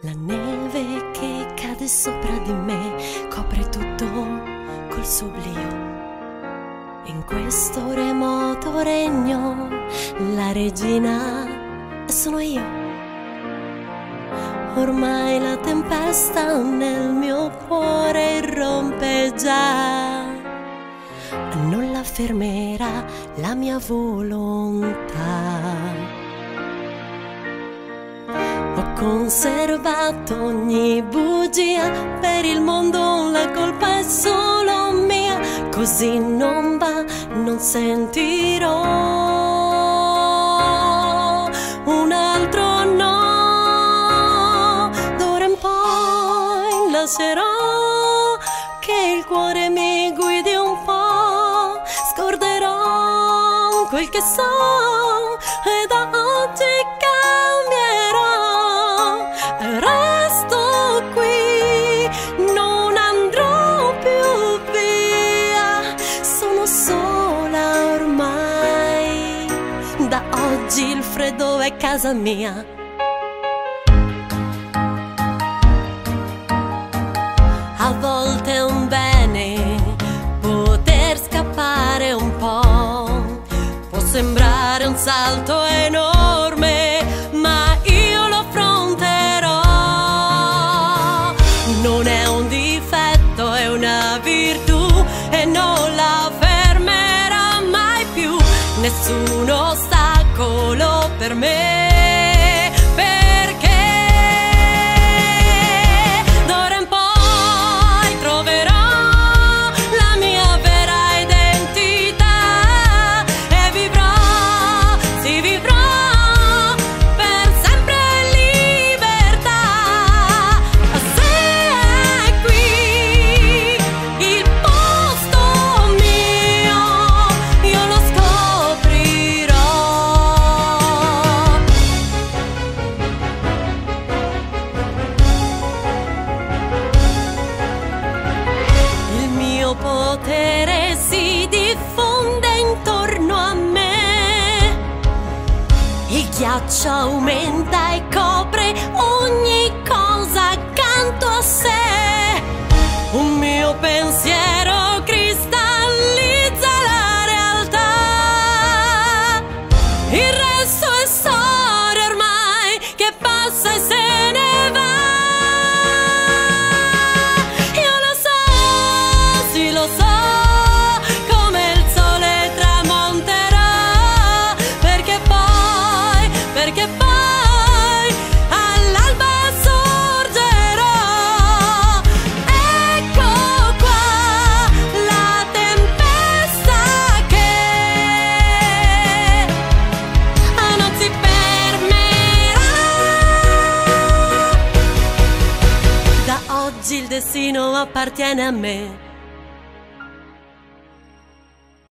La neve che cade sopra di me copre tutto col suo oblio. In questo remoto regno la regina sono io. Ormai la tempesta nel mio cuore irrompe già, non la fermerà la mia volontà. Ho conservato ogni bugia, per il mondo la colpa è solo mia, così non va, non sentirò un altro no. D'ora in poi lascerò che il cuore mi guidi un po', scorderò quel che so e da oggi resto qui, non andrò più via, sono sola ormai, da oggi il freddo è casa mia. A volte è un bene poter scappare un po', può sembrare un salto enorme, ma io lo affronterò. Non è un difetto, è una virtù e non la fermerà mai più nessun ostacolo per me, perché d'ora in poi troverò la mia vera identità e vivrò, sì vivrò per sempre in libertà. Se è qui il posto mio, io lo scoprirò. Il mio potere si diffonde intorno a me, il ghiaccio aumenta e copre ogni cosa accanto a sé. Un mio pensiero cristallizza la realtà, il resto è storia ormai che passa e se ne va. Io lo so, sì lo so, come il sole tramonterà, perché poi all'alba sorgerò. Ecco qua la tempesta che non si fermerà. Da oggi il destino appartiene a me.